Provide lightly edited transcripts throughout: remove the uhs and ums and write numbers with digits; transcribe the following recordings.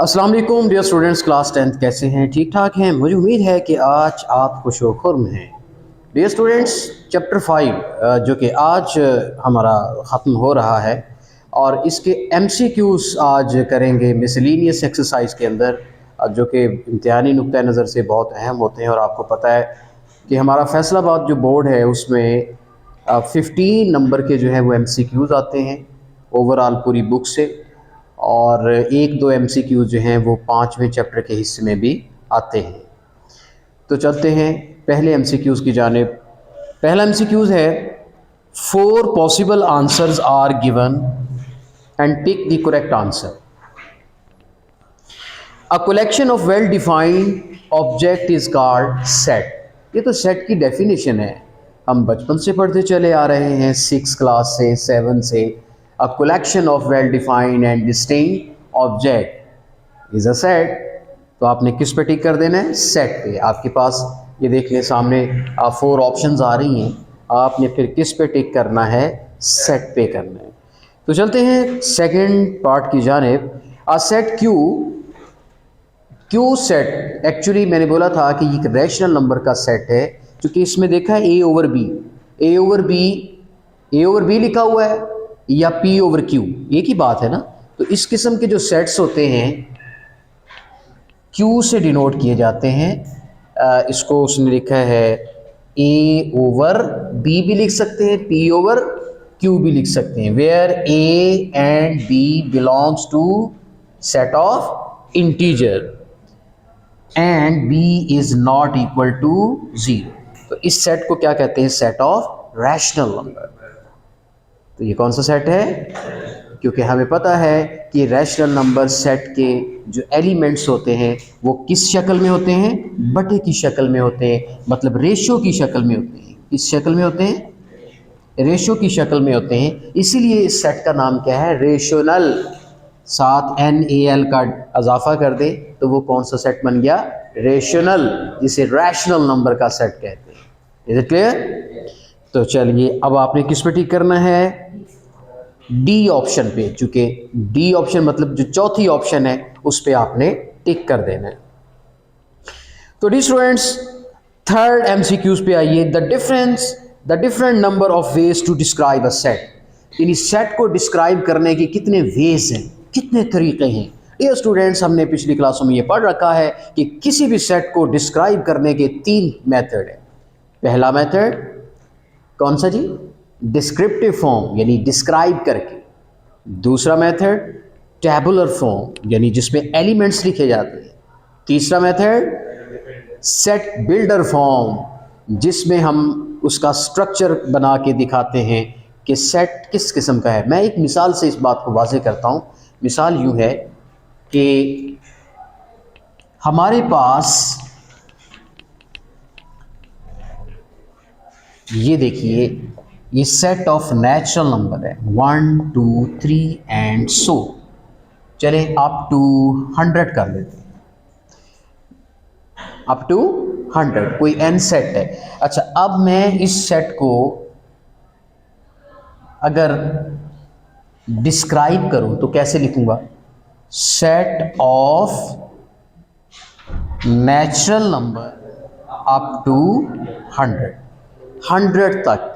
अस्सलाम वालेकुम dear students, class 10th कैसे हैं? ठीक ठाक हैं? मुझे उम्मीद है कि आज आप खुश व खुर्म हैं। डियर स्टूडेंट्स, चैप्टर 5 जो कि आज हमारा ख़त्म हो रहा है और इसके MCQs आज करेंगे मिसलेनियस एक्सरसाइज के अंदर, जो कि इम्तिहानी नुक्ता नज़र से बहुत अहम होते हैं। और आपको पता है कि हमारा फैसलाबाद जो बोर्ड है उसमें 15 नंबर के जो है वो MCQs आते हैं ओवरऑल पूरी बुक से, और 1-2 MCQs जो हैं वो 5वें चैप्टर के हिस्से में भी आते हैं। तो चलते हैं पहले MCQs की जानिब। पहला MCQs है 4 possible answers are given and pick the correct answer. A collection of well defined object is called set. ये तो सेट की डेफिनेशन है, हम बचपन से पढ़ते चले आ रहे हैं, 6 क्लास से 7 से। अ collection of well defined and distinct object is a set. तो आपने किस पे टिक कर देना है? सेट पे। आपके पास ये देख लें सामने 4 ऑप्शंस आ रही हैं, आपने फिर किस पे टिक करना है? सेट पे करना है। तो चलते हैं सेकंड पार्ट की जानिब। A set Q set, actually मैंने बोला था कि ये एक रैशनल नंबर का सेट है, क्योंकि इसमें देखा है ए ओवर बी लिखा हुआ है या P ओवर Q, एक ही बात है ना। तो इस किस्म के जो सेट्स होते हैं Q से डिनोट किए जाते हैं। इसको उसने लिखा है A ओवर B भी लिख सकते हैं, P ओवर Q भी लिख सकते हैं, where A and B belongs to set of integer and B is not equal to 0। तो इस सेट को क्या कहते हैं? Set of rational number. तो ये कौन सा सेट है? क्योंकि हमें पता है कि रैशनल नंबर सेट के जो एलिमेंट्स होते हैं वो किस शक्ल में होते हैं? बटे की शक्ल में होते हैं, मतलब रेशो की शक्ल में होते हैं। किस शक्ल में होते हैं? रेशो की शक्ल में होते हैं। इसीलिए इस सेट का नाम क्या है? रेशनल। साथ NaL का इजाफा कर दे तो वो कौन सा सेट बन गया? रेशनल, जिसे रैशनल नंबर का सेट कहते हैं। Is it clear? तो चलिए अब आपने किस पे टिक करना है? डी ऑप्शन पे, चूंकि डी ऑप्शन मतलब जो चौथी ऑप्शन है उस पे आपने टिक कर देना है। तो डी स्टूडेंट्स, थर्ड MCQs पे आइए। The different number of ways to describe a set. यानी सेट को डिस्क्राइब करने के कितने वेज हैं, कितने तरीके हैं। ये स्टूडेंट्स, हमने पिछली क्लासों में ये पढ़ रखा है कि किसी भी सेट को डिस्क्राइब करने के 3 मेथड है। पहला मेथड कौन सा जी? डिस्क्रिप्टिव फॉर्म, यानी डिस्क्राइब करके। दूसरा मेथड टैबुलर फॉर्म, यानी जिसमें एलिमेंट्स लिखे जाते हैं। तीसरा मेथड सेट बिल्डर फॉर्म, जिसमें हम उसका स्ट्रक्चर बना के दिखाते हैं कि सेट किस किस्म का है। मैं एक मिसाल से इस बात को वाज़ेह करता हूँ। मिसाल यूँ है कि हमारे पास ये देखिए, ये सेट ऑफ नेचुरल नंबर है 1 2 3 एंड सो। चले अप टू 100 कर लेते हैं, अप टू 100 कोई n सेट है। अच्छा, अब मैं इस सेट को अगर डिस्क्राइब करूं तो कैसे लिखूंगा? Set of natural number up to 100 तक,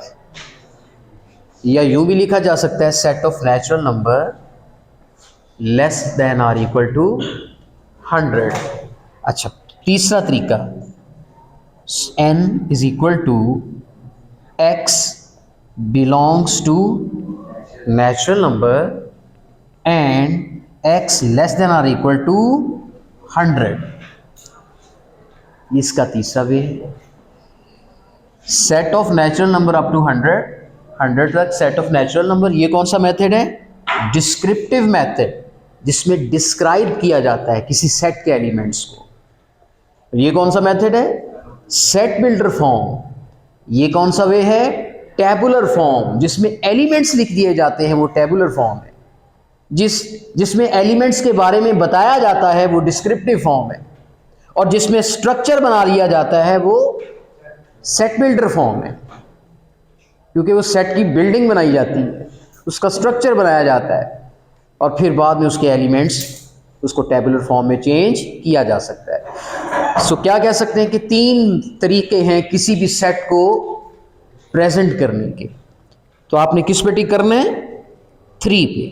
या यूं भी लिखा जा सकता है set of natural number less than or equal to 100। अच्छा, तीसरा तरीका, n is equal to x belongs to natural number and x less than or equal to 100। इसका तीसरा वे है set of natural number up to 100 तक, set of natural number. ये कौन सा मेथड है? डिस्क्रिप्टिव मेथड, जिसमें डिस्क्राइब किया जाता है किसी सेट के एलिमेंट्स को। ये कौन सा मेथड है? Set builder form. ये कौन सा वे है? टैबुलर फॉर्म, जिसमें एलिमेंट्स लिख दिए जाते हैं, वो टैबुलर फॉर्म है। जिसमें एलिमेंट्स के बारे में बताया जाता है वो डिस्क्रिप्टिव फॉर्म है, और जिसमें स्ट्रक्चर बना लिया जाता है वो सेट बिल्डर फॉर्म है। क्योंकि वो सेट की बिल्डिंग बनाई जाती है, उसका स्ट्रक्चर बनाया जाता है, और फिर बाद में उसके एलिमेंट्स उसको टेबुलर फॉर्म में चेंज किया जा सकता है। सो क्या कह सकते हैं कि 3 तरीके हैं किसी भी सेट को प्रेजेंट करने के। तो आपने किस पे टिक करना है? 3 पे।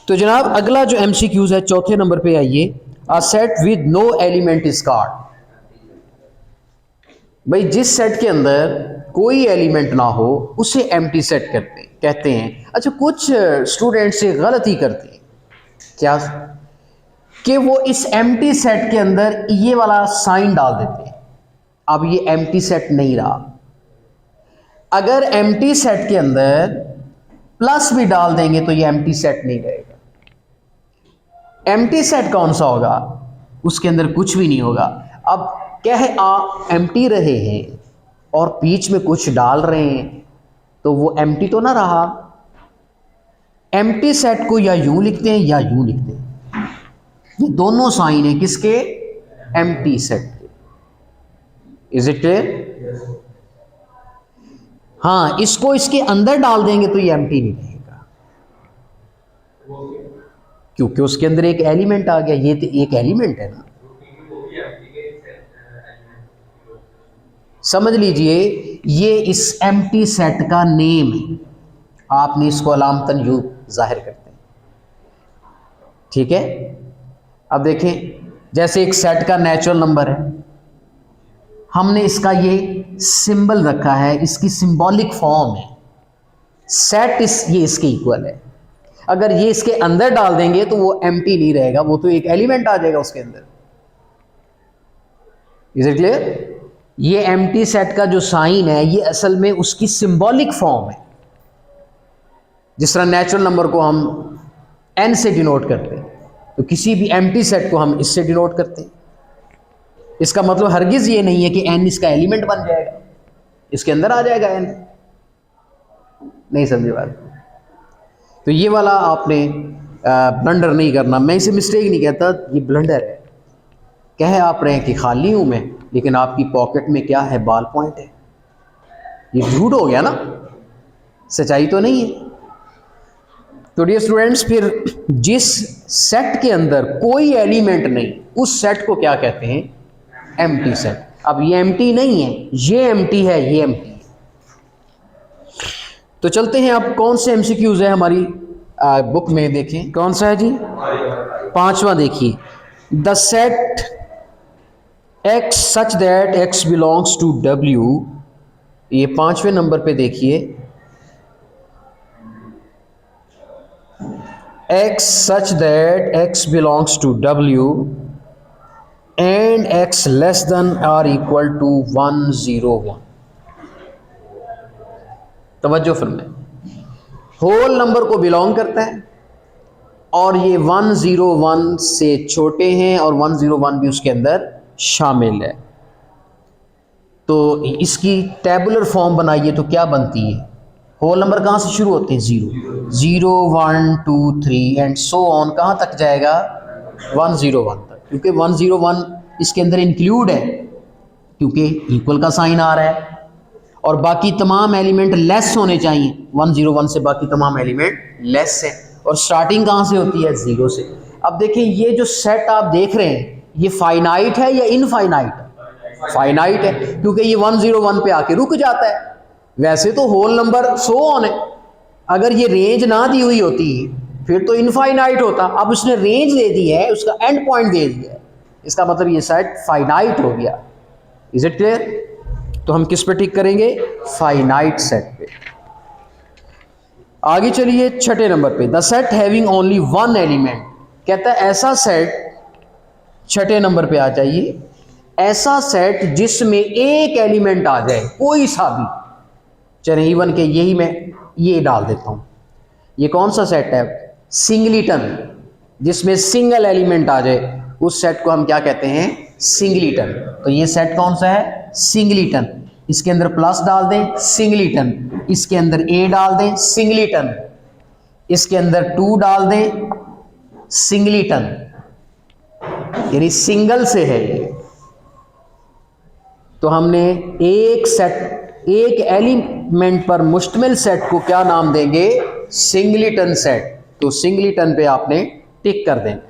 तो जनाब अगला जो MCQs है, चौथे नंबर पे आइए। A set with no element is called. भाई जिस सेट के अंदर कोई एलिमेंट ना हो उसे एम्प्टी सेट कहते हैं। अच्छा, कुछ स्टूडेंट से गलती करते हैं क्या कि वो इस एम्प्टी सेट के अंदर ये वाला साइन डाल देते हैं। अब ये एम्प्टी सेट नहीं रहा। अगर एम्प्टी सेट के अंदर प्लस भी डाल देंगे तो ये एम्प्टी सेट नहीं रहेगा। एम्प्टी सेट कौन सा होगा? उसके अंदर कुछ भी नहीं होगा। अब क्या है, आप एम्प्टी रहे हैं और बीच में कुछ डाल रहे हैं तो वो एम्प्टी तो ना रहा। एम्प्टी सेट को या यूं लिखते हैं या यूं लिखते हैं। ये दोनों साइन है किसके? एम्प्टी सेट के। Is it clear? हाँ, इसको इसके अंदर डाल देंगे तो ये एम्प्टी नहीं रहेगा, क्योंकि उसके अंदर एक एलिमेंट आ गया। ये तो एक एलिमेंट है ना। समझ लीजिए, ये इस एम्प्टी सेट का नेम है। आपने इसको अलामतन यू जाहिर करते हैं, ठीक है। अब देखें, जैसे एक सेट का नेचुरल नंबर है, हमने इसका ये सिंबल रखा है, इसकी सिंबॉलिक फॉर्म है सेट। ये इसके इक्वल है। अगर ये इसके अंदर डाल देंगे तो वो एम्प्टी नहीं रहेगा, वो तो एक एलिमेंट आ जाएगा उसके अंदर। Is it clear? ये एम्प्टी सेट का जो साइन है ये असल में उसकी सिंबॉलिक फॉर्म है। जिस तरह नेचुरल नंबर को हम n से डिनोट करते हैं, तो किसी भी एम्प्टी सेट को हम इससे डिनोट करते हैं। इसका मतलब हरगिज ये नहीं है कि n इसका एलिमेंट बन जाएगा, इसके अंदर आ जाएगा n। नहीं समझे बात? तो ये वाला आपने ब्लंडर नहीं करना। मैं इसे मिस्टेक नहीं कहता, ये ब्लंडर है। कह आप रहे हैं कि खाली हूं मैं, लेकिन आपकी पॉकेट में क्या है? बॉल पॉइंट है। ये झूठ हो गया ना, सच्चाई तो नहीं है। तो डियर स्टूडेंट्स, फिर जिस सेट के अंदर कोई एलिमेंट नहीं, उस सेट को क्या कहते हैं? Empty set. अब ये एम्प्टी नहीं है, ये एम्प्टी है, ये एम्प्टी है। तो चलते हैं, अब कौन से MCQs है हमारी बुक में, देखें कौन सा है जी? 5वां देखिए। The set X such that X belongs to W। ये 5वें नंबर पे देखिए। X such that X belongs to W and X less than or equal to 101। तवज्जो फरमाएं, होल नंबर को बिलोंग करता है और ये 101 से छोटे हैं और 101 भी उसके अंदर शामिल है। तो इसकी टेबुलर फॉर्म बनाइए तो क्या बनती है? होल नंबर कहाँ से शुरू होते हैं? 0, 0, 1, 2, 3 एंड सो ऑन। कहाँ तक जाएगा? 101 तक, क्योंकि 101 इसके अंदर इंक्लूड है, क्योंकि इक्वल का साइन आ रहा है। और बाकी तमाम एलिमेंट लेस होने चाहिए। 101 से बाकी तमाम एलिमेंट लेस है। और स्टार्टिंग कहाँ से होती है? 0 से। अब देखिए, ये जो सेट आप देख रहे हैं, ये फाइनाइट है या इनफाइनाइट है? फाइनाइट है, क्योंकि ये 101 पे आके रुक जाता है। वैसे तो होल नंबर सो ऑन है। अगर ये रेंज ना दी हुई होती फिर तो इनफाइनाइट होता। अब उसने रेंज दे दी है, उसका एंड पॉइंट दे दिया है, इसका मतलब ये सेट फाइनाइट हो गया। Is it clear? तो हम किस पे टिक करेंगे? फाइनाइट सेट पे। आगे चलिए 6ठे नंबर पे। The set having only 1 element. कहता है ऐसा सेट, 6ठे नंबर पे आ जाइए, ऐसा सेट जिसमें एक एलिमेंट आ जाए, कोई सा भी, चले इवन के यही मैं ये डाल देता हूं। ये कौन सा सेट है? सिंगलीटन। जिसमें सिंगल एलिमेंट आ जाए उस सेट को हम क्या कहते हैं? सिंगलीटन। तो ये सेट कौन सा है? सिंगलीटन। इसके अंदर प्लस डाल दें, सिंगलीटन। इसके अंदर ए डाल दें, सिंगलीटन। इसके अंदर 2 डाल दें, सिंगलीटन। यानी सिंगल से है ये। तो हमने एक सेट, एक एलिमेंट पर मुश्तमिल सेट को क्या नाम देंगे? सिंगलीटन सेट। तो सिंगलीटन पे आपने टिक कर देना।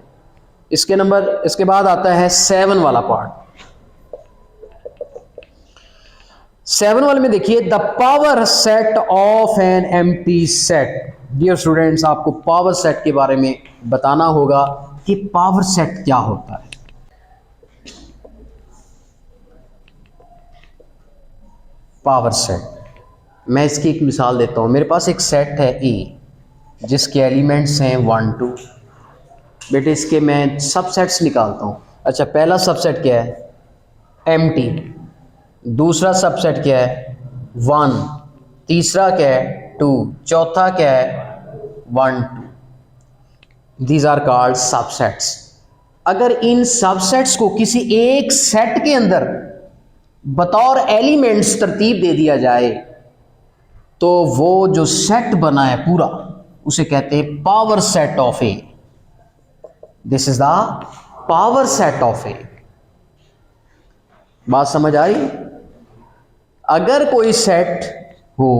इसके बाद आता है 7 वाला पार्ट। 7 वाले में देखिए, the power set of an empty set. Dear students, आपको पावर सेट के बारे में बताना होगा कि पावर सेट क्या होता है। पावर सेट, मैं इसकी एक मिसाल देता हूं। मेरे पास एक सेट है ए, जिसके एलिमेंट्स हैं 1 2। बेटे इसके मैं सबसेट्स निकालता हूं। अच्छा, पहला सबसेट क्या है? एम्प्टी। दूसरा सबसेट क्या है? 1। तीसरा क्या है? 2। चौथा क्या है? 1 2। These are called subsets. अगर इन सबसेट्स को किसी एक सेट के अंदर बतौर एलिमेंट्स तरतीब दे दिया जाए, तो वो जो सेट बना है पूरा, उसे कहते हैं power set of A. This is the power set of A. बात समझ आई? अगर कोई सेट हो,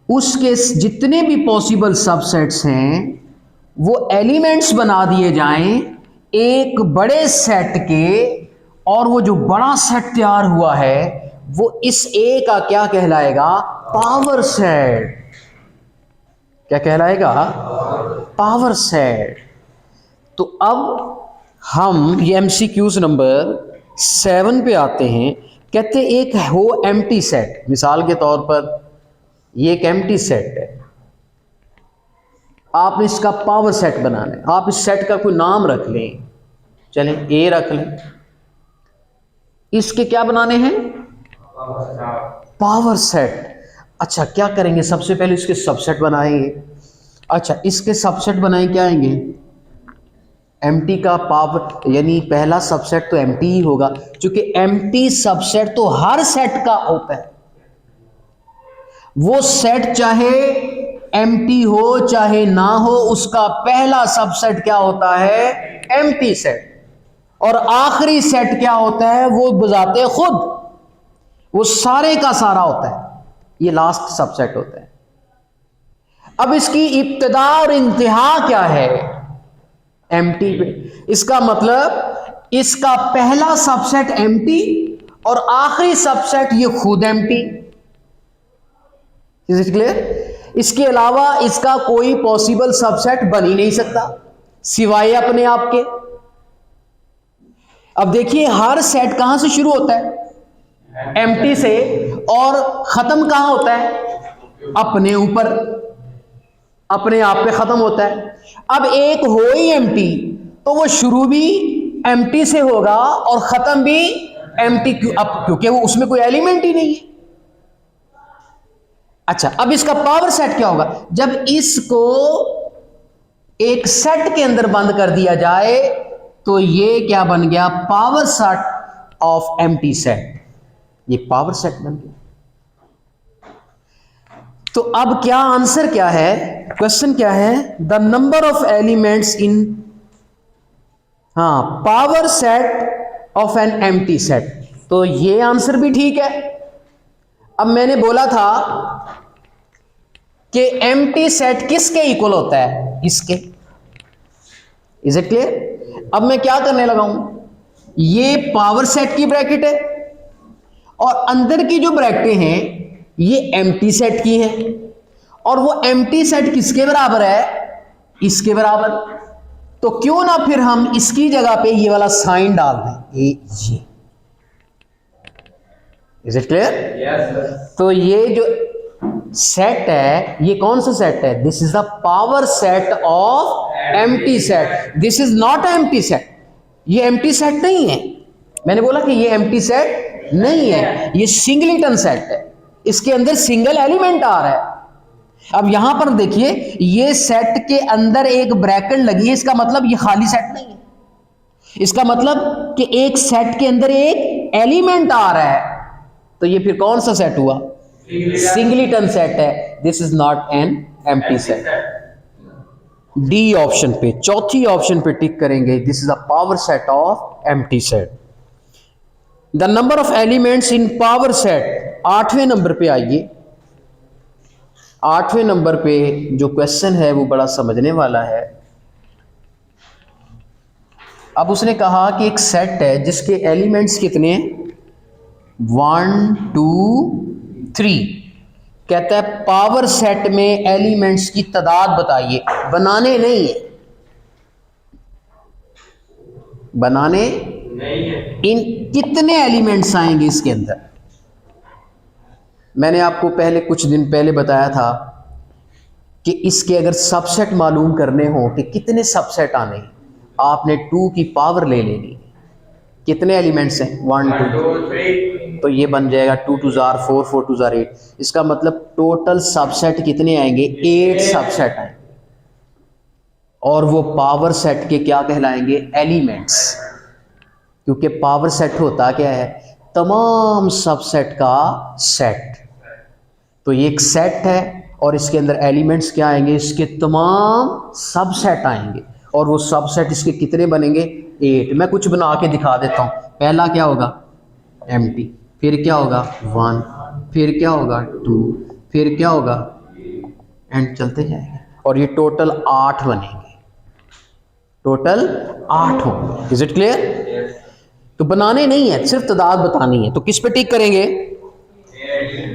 उसके जितने भी पॉसिबल सबसेट्स हैं वो एलिमेंट्स बना दिए जाएं एक बड़े सेट के, और वो जो बड़ा सेट तैयार हुआ है वो इस ए का क्या कहलाएगा? Power set. क्या कहलाएगा? Power set. तो अब हम ये एमसीक्यूज नंबर 7 पे आते हैं। कहते एक हो एम्प्टी सेट। मिसाल के तौर पर ये एक एम्प्टी सेट है, आपने इसका पावर सेट बनाना है। आप इस सेट का कोई नाम रख लें, चलें ए रख लें। इसके क्या बनाने हैं? Power set. अच्छा, क्या करेंगे? सबसे पहले इसके सबसेट बनाएंगे। अच्छा, इसके सबसेट बनाए क्या आएंगे? एम्प्टी का पावर, यानी पहला सबसेट तो एम्प्टी ही होगा, क्योंकि एम्प्टी सबसेट तो हर सेट का होता है। वो सेट चाहे एम्प्टी हो चाहे ना हो, उसका पहला सबसेट क्या होता है? Empty set. और आखिरी सेट क्या होता है? वो बजाते खुद, वो सारे का सारा होता है, ये लास्ट सबसेट होता है। अब इसकी इब्तिदा और इंतहा क्या है? एम्प्टी पे। इसका मतलब इसका पहला सबसेट एम्प्टी और आखिरी सबसेट ये खुद एम्प्टी। Is it clear? इसके अलावा इसका कोई पॉसिबल सबसेट बन ही नहीं सकता सिवाय अपने आप के। अब देखिए, हर सेट कहां से शुरू होता है? एम्प्टी से, और खत्म कहां होता है? अपने ऊपर, अपने आप पे खत्म होता है। अब एक हो ही एम्प्टी, तो वो शुरू भी एम्प्टी से होगा और खत्म भी एम्प्टी, क्योंकि वो उसमें कोई एलिमेंट ही नहीं है। अच्छा, अब इसका पावर सेट क्या होगा? जब इसको एक सेट के अंदर बंद कर दिया जाए, तो ये क्या बन गया? Power set of empty set. ये पावर सेट बन गया। तो अब क्या आंसर क्या है? क्वेश्चन क्या है? The number of elements in power set of an empty set. तो ये आंसर भी ठीक है। अब मैंने बोला था कि एम्प्टी सेट किसके इक्वल होता है? इसके। Is it clear? अब मैं क्या करने लगा हूं, ये पावर सेट की ब्रैकेट है और अंदर की जो ब्रैकेटें हैं ये एम्प्टी सेट की हैं, और वो एम्प्टी सेट किसके बराबर है? इसके बराबर। तो क्यों ना फिर हम इसकी जगह पे ये वाला साइन डाल दें, ये। Is it clear? यस। तो ये जो सेट है, ये कौन सा सेट है? This is the power set of empty set. This is not empty set. ये एम्प्टी सेट नहीं है। मैंने बोला कि ये एम्प्टी सेट नहीं है, ये सिंगलिटन सेट है। इसके अंदर सिंगल एलिमेंट आ रहा है। अब यहां पर देखिए, ये सेट के अंदर एक ब्रैकेट लगी है, इसका मतलब ये खाली सेट नहीं है। इसका मतलब कि एक सेट के अंदर एक एलिमेंट आ रहा है, तो ये फिर कौन सा सेट हुआ? सिंगलिटन सेट है। This is not an empty set. D option पे, चौथी ऑप्शन पे टिक करेंगे। This is a power set of empty set. The number of elements in power set, 8वें नंबर पे आइए। 8वें नंबर पे जो क्वेश्चन है वो बड़ा समझने वाला है। अब उसने कहा कि एक सेट है जिसके एलिमेंट्स कितने हैं, 1 2 3। कहता है पावर सेट में एलिमेंट्स की तादाद बताइए। बनाने नहीं है, बनाने नहीं है। इन कितने एलिमेंट्स आएंगे इसके अंदर। मैंने आपको पहले कुछ दिन पहले बताया था कि इसके अगर सबसेट मालूम करने हो कि कितने सबसेट आने हैं, आपने 2 की पावर ले लेनी। कितने एलिमेंट्स हैं, 1 2 3, तो ये बन जाएगा 2 2 जार 4 4 2 जार 8। इसका मतलब टोटल सबसेट कितने आएंगे, 8 सबसेट आएंगे। और वो पावर सेट के क्या कहलाएंगे, एलिमेंट्स। क्योंकि पावर सेट होता क्या है, तमाम सबसेट का सेट। तो ये एक सेट है और इसके अंदर एलिमेंट्स क्या आएंगे, इसके तमाम सबसेट आएंगे। और वो सबसेट इसके कितने बनेंगे, 8। मैं कुछ बना के दिखा देता हूँ। पहला क्या होगा, एम्प्टी, फिर क्या होगा 1, फिर क्या होगा 2, फिर क्या होगा, एंड चलते जाएंगे। और ये टोटल 8 बनेंगे, टोटल 8 होंगे। Is it clear. तो बनाने नहीं है, सिर्फ तादाद बतानी है। तो किस पे टिक करेंगे,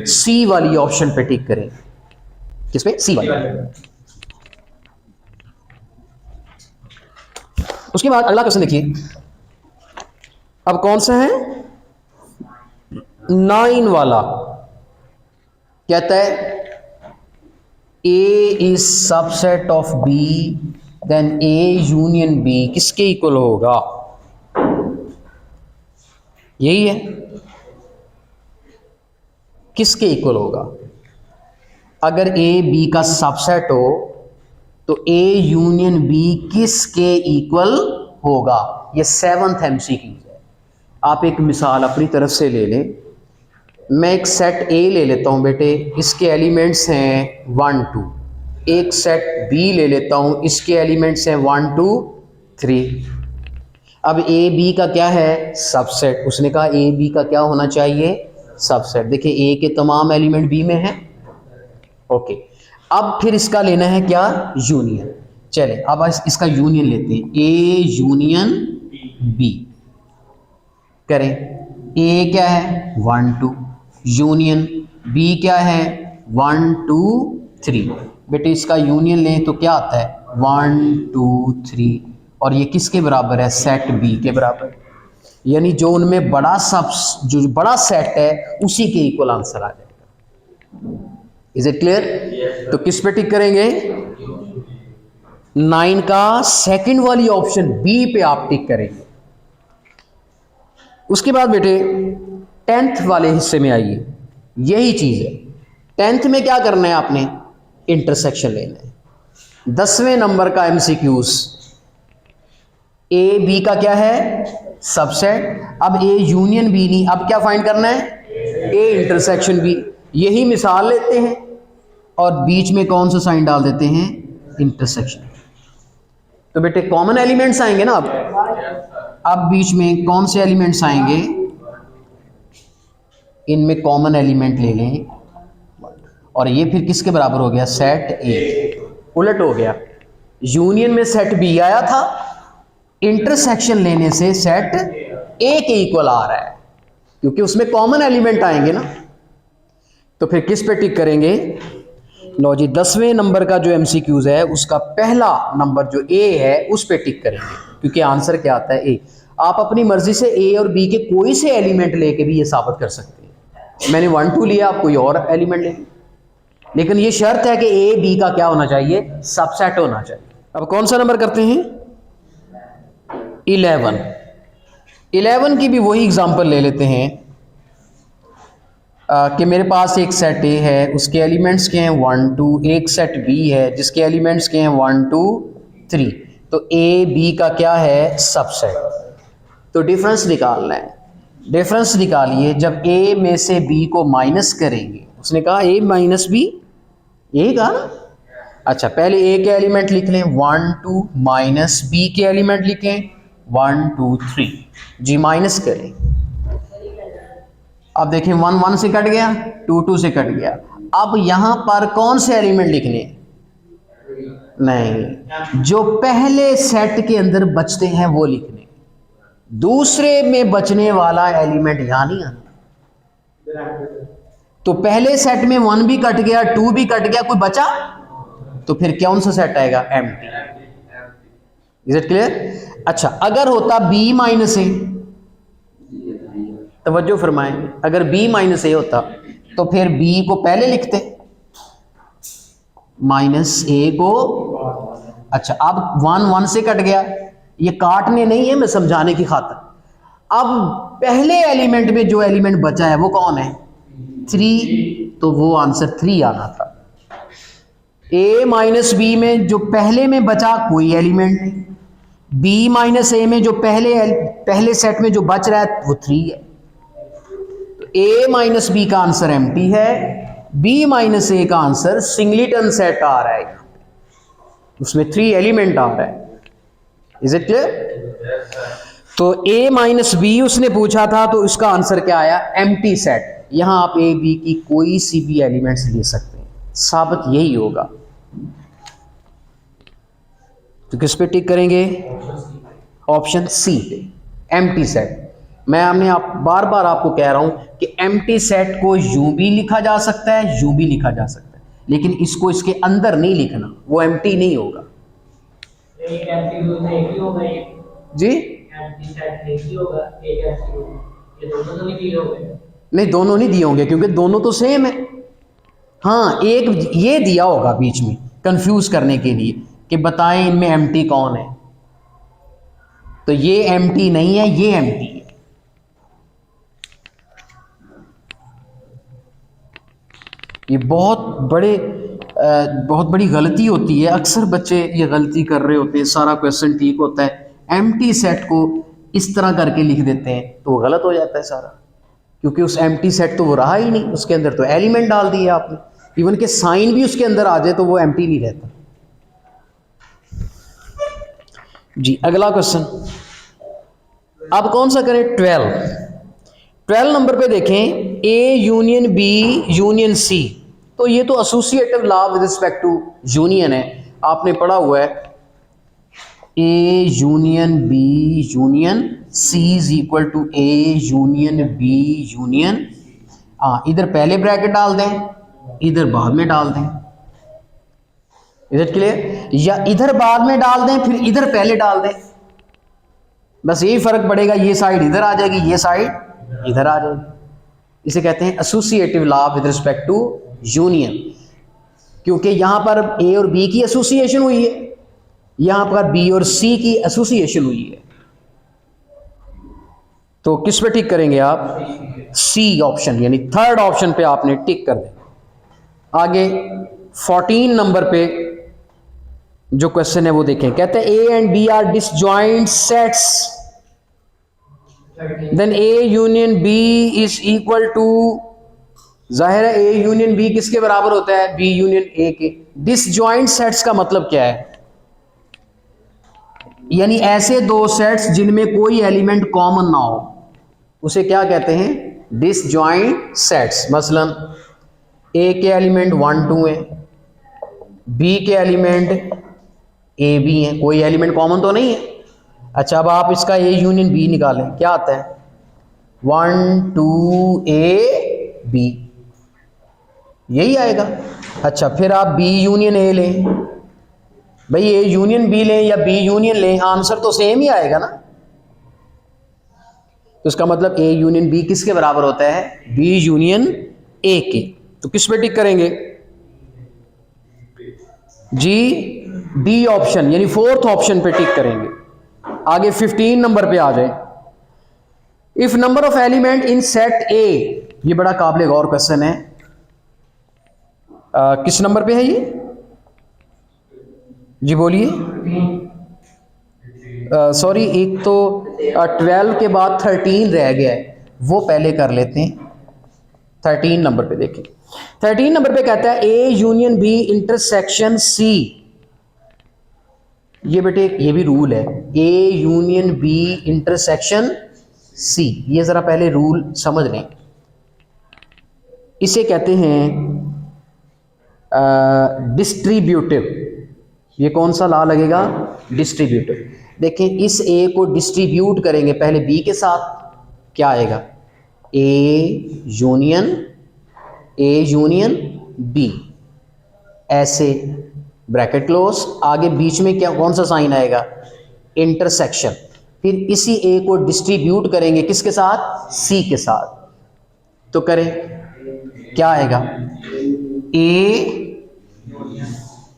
सी वाली ऑप्शन पे टिक करेंगे। किस पे, सी वाली। उसके बाद अगला क्वेश्चन देखिए। अब कौन सा है, 9 वाला। कहता है A is subset of B, then A union B किसके इक्वल होगा। यही है, किसके इक्वल होगा। अगर A B का सबसेट हो तो A यूनियन B किसके इक्वल होगा। ये 7th MCQ है। आप एक मिसाल अपनी तरफ से ले लें। मैं एक सेट A ले लेता हूं बेटे, इसके एलिमेंट्स हैं 1 2। एक सेट B ले लेता हूं, इसके एलिमेंट्स हैं 1 2 3। अब A B का क्या है, सबसेट। उसने कहा A B का क्या होना चाहिए, सबसेट। देखिए A के तमाम एलिमेंट B में हैं। ओके, अब फिर इसका लेना है क्या, यूनियन। चले अब इसका यूनियन लेते हैं, A यूनियन B करें। A क्या है 1 2, यूनियन B क्या है 1 2 3। बेटे इसका यूनियन लें तो क्या आता है 1 2 3, और ये किसके बराबर है, सेट B के बराबर। यानी जो उनमें बड़ा जो बड़ा सेट है उसी के इक्वल आंसर आ जाएगा। Is it clear. तो किस पे टिक करेंगे, 9 का सेकंड वाली ऑप्शन B पे आप टिक करेंगे। उसके बाद बेटे 10th वाले हिस्से में आइए। यही चीज है, 10th में क्या करना है आपने, इंटरसेक्शन लेना है। 10वें नंबर का MCQs, A B का क्या है, सबसेट। अब A यूनियन B नहीं, अब क्या फाइंड करना है, A इंटरसेक्शन B। यही मिसाल लेते हैं और बीच में कौन सा साइन डाल देते हैं, इंटरसेक्शन। तो बेटे कॉमन एलिमेंट्स आएंगे ना। अब बीच में कौन से एलिमेंट्स आएंगे, इनमें कॉमन एलिमेंट ले लें और ये फिर किसके बराबर हो गया, सेट A। उलट हो गया, यूनियन में सेट B आया था, इंटरसेक्शन लेने से सेट A के इक्वल आ रहा है क्योंकि उसमें कॉमन एलिमेंट आएंगे ना। तो फिर किस पे टिक करेंगे, लो जी 10वें नंबर का जो MCQs है उसका पहला नंबर जो A है उस पे टिक करेंगे, क्योंकि आंसर क्या आता है A। आप अपनी मर्जी से A और B के कोई से एलिमेंट लेके भी ये साबित कर सकते हैं। मैंने 1 2 लिया, आप कोई और एलिमेंट ले, लेकिन ये शर्त है कि A B का क्या होना चाहिए, सबसेट होना चाहिए। अब कौन सा नंबर करते हैं, 11। 11 की भी वही एग्जांपल ले लेते हैं कि मेरे पास एक सेट A है, उसके एलिमेंट्स के हैं 1 2। एक सेट B है जिसके एलिमेंट्स के हैं 1 2 3। तो A B का क्या है, सबसेट। तो डिफरेंस निकालना है। डिफरेंस निकालिए, जब A में से B को माइनस करेंगे। उसने कहा A माइनस B, यही कहा ना। अच्छा पहले A के एलिमेंट लिख लें 1 2, माइनस B के एलिमेंट लिखें 1 2 3 जी, माइनस करें। अब देखें 1 1 से कट गया, 2 2 से कट गया। अब यहां पर कौन से एलिमेंट लिखने हैं? नहीं, जो पहले सेट के अंदर बचते हैं वो लिखने, दूसरे में बचने वाला एलिमेंट यहां नहीं आना। तो पहले सेट में 1 भी कट गया, 2 भी कट गया, कोई बचा? तो फिर कौन सा सेट आएगा? एम्प्टी। Is it clear? अच्छा, अगर होता b माइनस ए, तवज्जो फरमाएंगे, अगर b माइनस ए होता तो फिर b को पहले लिखते, माइनस ए को। अच्छा, अब 1 1 से कट गया, ये काटने नहीं है, मैं समझाने की खातिर। अब पहले एलिमेंट में जो एलिमेंट बचा है वो कौन है? 3, तो वो आंसर 3 आना था। a माइनस बी में जो पहले में बचा कोई एलिमेंट नहीं, b माइनस ए में जो पहले सेट में जो बच रहा है वो 3 है, तो a माइनस बी का आंसर एम्प्टी है, b माइनस ए का आंसर सिंगलिटन सेट आ रहा है, उसमें 3 एलिमेंट आ रहा है। Is it clear? तो a माइनस बी उसने पूछा था, तो इसका आंसर क्या आया? Empty set. यहां आप a b की कोई सी भी एलिमेंट्स ले सकते हैं, साबित यही होगा। तो किस पे टिक करेंगे? ऑप्शन सी पे, एम्प्टी सेट। मैं बार बार आपको कह रहा हूं कि एम्प्टी सेट को यूं भी लिखा जा सकता है, यूं भी लिखा जा सकता है, लेकिन इसको इसके अंदर नहीं लिखना, वो एम्प्टी नहीं होगा। जी नहीं, दोनों नहीं दिए होंगे क्योंकि दोनों तो सेम है। हाँ, एक ये दिया होगा बीच में कंफ्यूज करने के लिए कि बताएं इनमें एम्प्टी कौन है, तो ये एम्प्टी नहीं है, ये एम्प्टी है। ये बहुत बड़ी गलती होती है, अक्सर बच्चे ये गलती कर रहे होते हैं। सारा क्वेश्चन ठीक होता है, एम्प्टी सेट को इस तरह करके लिख देते हैं तो वो गलत हो जाता है सारा, क्योंकि उस एम्प्टी सेट तो वो रहा ही नहीं, उसके अंदर तो एलिमेंट डाल दिए आपने। इवन के साइन भी उसके अंदर आ जाए तो वो एम्प्टी नहीं रहता। जी, अगला क्वेश्चन अब कौन सा करें? 12 नंबर पे देखें, A union B union C. तो ये तो associative law with respect to union है, आपने पढ़ा हुआ है। A union B union C is equal to A union B union. इधर पहले ब्रैकेट डाल दें, इधर बाद में डाल दें। Is it clear? या इधर बाद में डाल दें फिर इधर पहले डाल दें, बस यही फर्क पड़ेगा, ये साइड इधर आ जाएगी, ये साइड इधर आ जाएगी। इसे कहते हैं associative law with respect to union, क्योंकि यहां पर ए और बी की एसोसिएशन हुई है, यहां पर बी और सी की एसोसिएशन हुई है। तो किस पे टिक करेंगे आप? सी ऑप्शन, यानी थर्ड ऑप्शन पे आपने टिक कर दें। आगे 14 नंबर पे जो क्वेश्चन है वो देखें, कहते हैं A and B are disjoint sets, then A union B is equal to, जाहिर है ए यूनियन बी किसके बराबर होता है? बी यूनियन ए के। डिसजॉइंट सेट्स का मतलब क्या है? यानी ऐसे दो सेट्स जिनमें कोई एलिमेंट कॉमन ना हो, उसे क्या कहते हैं? Disjoint sets. मसलन ए के एलिमेंट 1 2 है, बी के एलिमेंट ए बी हैं, कोई एलिमेंट कॉमन तो नहीं है। अच्छा, अब आप इसका ए यूनियन बी निकालें, क्या आता है? 1 2 ए बी, यही आएगा। अच्छा, फिर आप बी यूनियन ए लें, भाई ए यूनियन बी लें या बी यूनियन लें, आंसर तो सेम ही आएगा ना। तो इसका मतलब ए यूनियन बी किसके बराबर होता है? बी यूनियन ए के। तो किस पे टिक करेंगे? जी, डी ऑप्शन, यानी फोर्थ ऑप्शन पे टिक करेंगे। आगे 15 नंबर पे आ जाए, if number of element in set ए, ये बड़ा काबिल गौर क्वेश्चन है। किस नंबर पे है ये? जी बोलिए। सॉरी, एक तो 12 के बाद 13 रह गया है, वो पहले कर लेते हैं। 13 नंबर पे देखें, 13 नंबर पे कहता है A union B intersection C. ये बेटे ये भी रूल है, A union B intersection C, ये जरा पहले रूल समझ लें। इसे कहते हैं डिस्ट्रीब्यूटिव, ये कौन सा लॉ लगेगा? डिस्ट्रीब्यूटिव। देखें इस ए को डिस्ट्रीब्यूट करेंगे पहले बी के साथ, क्या आएगा? ए यूनियन बी, ऐसे ब्रैकेट क्लोज, आगे बीच में क्या कौन सा साइन आएगा? इंटरसेक्शन। फिर इसी ए को डिस्ट्रीब्यूट करेंगे किसके साथ? सी के साथ। तो करें, क्या आएगा? ए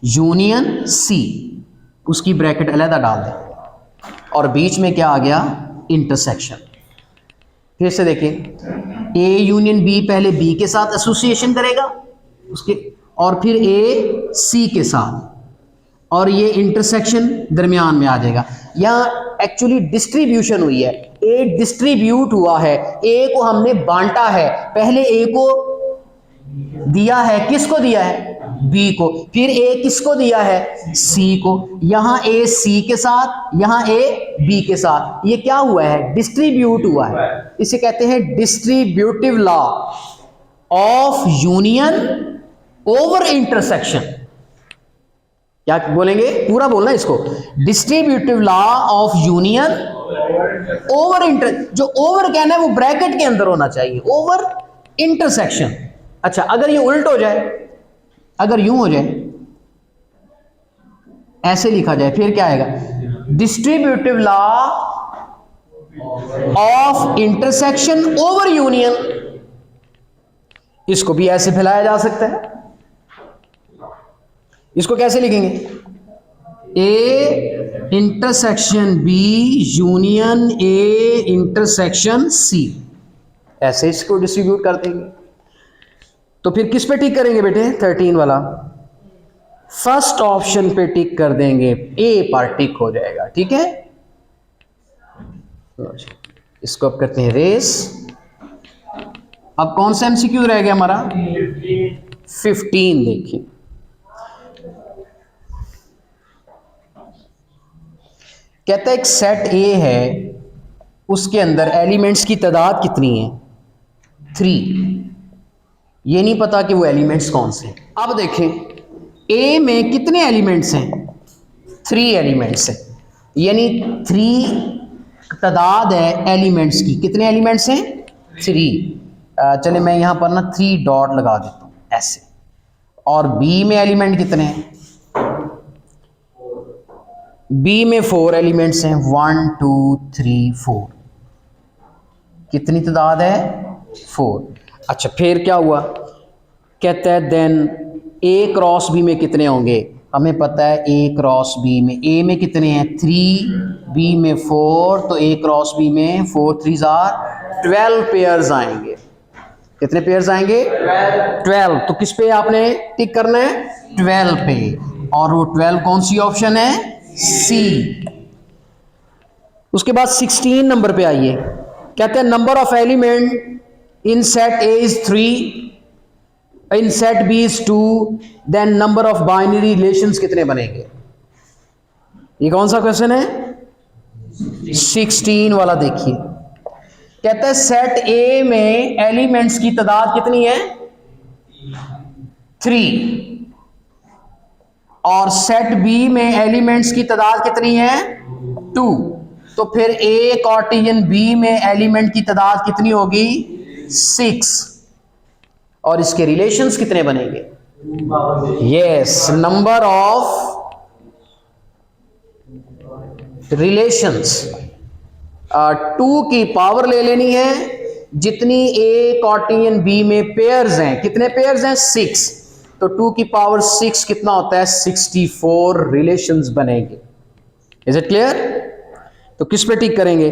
यूनियन सी, उसकी ब्रैकेट अलहदा डाल दें, और बीच में क्या आ गया? इंटरसेक्शन। फिर से देखें, ए यूनियन बी पहले बी के साथ एसोसिएशन करेगा उसके, और फिर ए सी के साथ, और ये इंटरसेक्शन दरमियान में आ जाएगा। यहाँ एक्चुअली डिस्ट्रीब्यूशन हुई है, ए डिस्ट्रीब्यूट हुआ है, ए को हमने बांटा है, पहले ए को दिया है, किसको दिया है? बी को, फिर ए किसको दिया है? सी को। यहां ए सी के साथ, यहां ए बी के साथ, ये क्या हुआ है? डिस्ट्रीब्यूट हुआ है। इसे कहते हैं distributive law of union over intersection. क्या बोलेंगे? पूरा बोलना इसको, distributive law of union over inter, जो ओवर कहना है वो ब्रैकेट के अंदर होना चाहिए, ओवर इंटरसेक्शन। अच्छा, अगर ये उल्ट हो जाए, अगर यूं हो जाए, ऐसे लिखा जाए, फिर क्या आएगा? Distributive law of intersection over union. इसको भी ऐसे फैलाया जा सकता है। इसको कैसे लिखेंगे? A intersection B union A intersection C, ऐसे इसको डिस्ट्रीब्यूट कर देंगे। तो फिर किस पे टिक करेंगे बेटे? 13 वाला, फर्स्ट ऑप्शन पे टिक कर देंगे, ए पर टिक हो जाएगा। ठीक है, इसको अब करते हैं रेस। अब कौन सा एमसीक्यू रह गया हमारा? 15। देखिए, कहता है एक सेट ए है, उसके अंदर एलिमेंट्स की तादाद कितनी है? 3। ये नहीं पता कि वो एलिमेंट्स कौन से। अब देखें ए में कितने एलिमेंट्स हैं? 3 एलिमेंट्स हैं, यानी 3 तादाद है एलिमेंट्स की। कितने एलिमेंट्स हैं? 3। चले मैं यहां पर ना 3 डॉट लगा देता हूं ऐसे। और बी में एलिमेंट कितने हैं? बी में 4 एलिमेंट्स हैं, 1 2 3 4। कितनी तादाद है? 4। अच्छा, फिर क्या हुआ? कहता है देन ए क्रॉस बी में कितने होंगे? हमें पता है ए क्रॉस बी में, ए में कितने हैं? 3, बी में 4, तो ए क्रॉस बी में 4 3s are 12 पेयर्स आएंगे। कितने पेयर्स आएंगे? 12। तो किस पे आपने टिक करना है? 12 पे। और वो 12 कौन सी ऑप्शन है? सी। उसके बाद 16 नंबर पे आइए। कहते हैं number of element in set A is 3, in set B is 2, then number of binary relations कितने बनेंगे? ये कौन सा क्वेश्चन है? 16 वाला। देखिए, कहता है सेट A में एलिमेंट्स की तादाद कितनी है? 3, और सेट B में एलिमेंट्स की तादाद कितनी है? 2। तो फिर A कार्टेशियन B में एलिमेंट की तादाद कितनी होगी? 6। और इसके रिलेशंस कितने बनेंगे? यस, नंबर ऑफ रिलेशंस 2 की पावर ले लेनी है, जितनी ए कार्टेशियन बी में पेयर्स हैं। कितने पेयर्स हैं? 6। तो 2 की पावर 6 कितना होता है? 64 रिलेशंस बनेंगे। Is it clear? तो किस पे टिक करेंगे?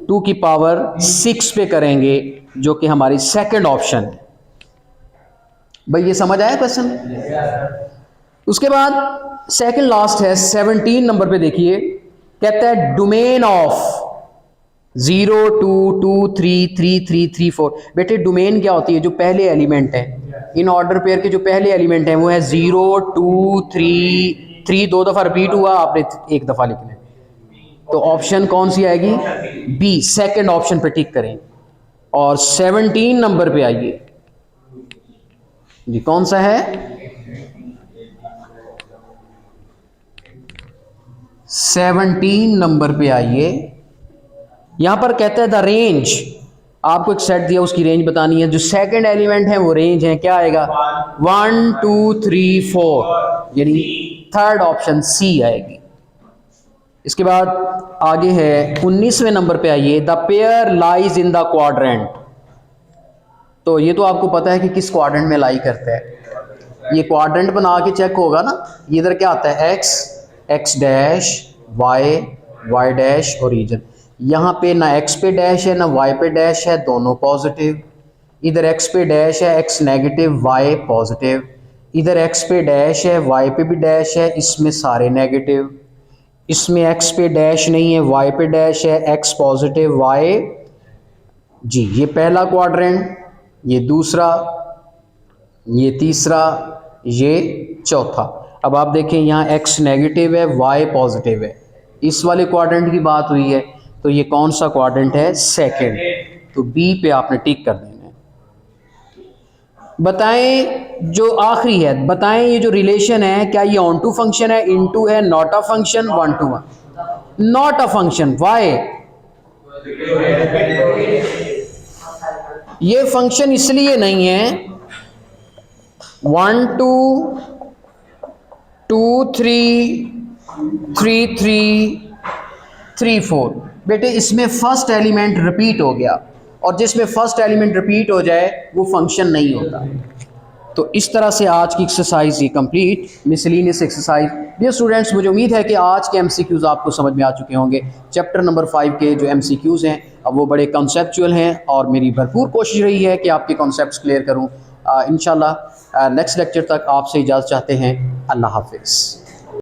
2 की पावर 6 पे करेंगे, जो कि हमारी सेकंड ऑप्शन है। भाई ये समझ आया क्वेश्चन? उसके बाद सेकंड लास्ट है 17 नंबर पे। देखिए, कहता है डोमेन ऑफ 0 2 2 3 3 3 3 4। बेटे डोमेन क्या होती है? जो पहले एलिमेंट है, इन ऑर्डर पेयर के जो पहले एलिमेंट है वो है 0 2 3 3। 2 दफा रिपीट हुआ, आपने 1 दफा लिखना है। तो ऑप्शन कौन सी आएगी? बी, सेकंड ऑप्शन पे टिक करें। और 17 नंबर पे आइए जी, कौन सा है? 17 नंबर पे आइए। यहां पर कहता है द रेंज, आपको एक सेट दिया, उसकी रेंज बतानी है। जो सेकंड एलिमेंट है वो रेंज है, क्या आएगा 1 2 3 4, यानी थर्ड ऑप्शन सी आएगी। इसके बाद आगे है 19वें नंबर पे आइए, the pair lies in the quadrant. तो ये तो आपको पता है कि किस क्वाड्रेंट में लाई करता है। ये क्वाड्रेंट बना के चेक होगा ना। ये इधर क्या आता है x, x dash, y, y dash और रीजन। यहाँ पे ना एक्स पे डैश है ना वाई पे डैश है, दोनों पॉजिटिव। इधर एक्स पे डैश है, एक्स नेगेटिव, वाई पॉजिटिव। इधर एक्स पे डैश है, वाई पे भी डैश है, इसमें सारे नेगेटिव। इसमें एक्स पे डैश नहीं है, वाई पे डैश है, एक्स पॉजिटिव, वाई जी। ये पहला क्वाड्रेंट, ये दूसरा, ये तीसरा, ये चौथा। अब आप देखें यहाँ एक्स नेगेटिव है, वाई पॉजिटिव है। इस वाले क्वाड्रेंट की बात हुई है, तो ये कौन सा क्वाड्रेंट है, सेकंड। तो बी पे आपने टिक कर देना है। बताएं जो आखिरी है, बताएं ये जो रिलेशन है, क्या ये ऑन टू फंक्शन है, इन टू है, not a function, 1 to 1, not a function. Why? ये फंक्शन इसलिए नहीं है 1 2 2 3 3 3 3 4। बेटे इसमें फर्स्ट एलिमेंट रिपीट हो गया, और जिसमें फर्स्ट एलिमेंट रिपीट हो जाए वो फंक्शन नहीं होता। तो इस तरह से आज की एक्सरसाइज ये complete, miscellaneous exercise. Dear students, मुझे उम्मीद है कि आज के एमसीक्यूज़ आपको समझ में आ चुके होंगे। चैप्टर नंबर 5 के जो एमसीक्यूज़ हैं अब वो बड़े कॉन्सेप्चुअल हैं, और मेरी भरपूर कोशिश रही है कि आपके कॉन्सेप्ट्स क्लियर करूँ। इंशाल्लाह नेक्स्ट लेक्चर तक आपसे इजाज़त चाहते हैं। अल्लाह हाफिज़।